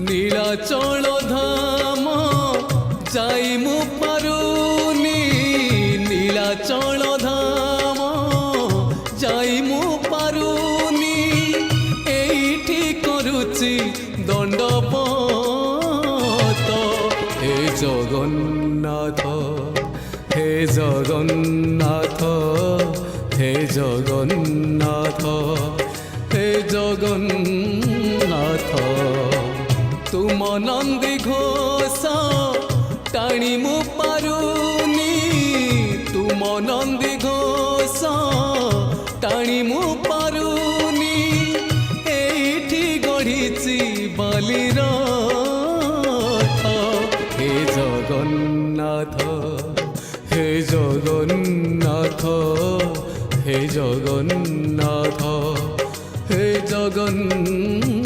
নীলাচল ধাম যাই মু পারুনি নীলাচল ধাম যাই মু পারুনি এইটি করুচি দণ্ডপত হে জগন্নাথ হে জগন্নাথ হে জগন্নাথ হে জগন্নাথ तुम नंदी घोष टाणी मु पारुनी तुम नंदी घोष टाणी मु पारुनी एठी गढ़ी बालीर हे जगन्नाथ हे जगन्नाथ हे जगन्नाथ हे जगन्नाथ।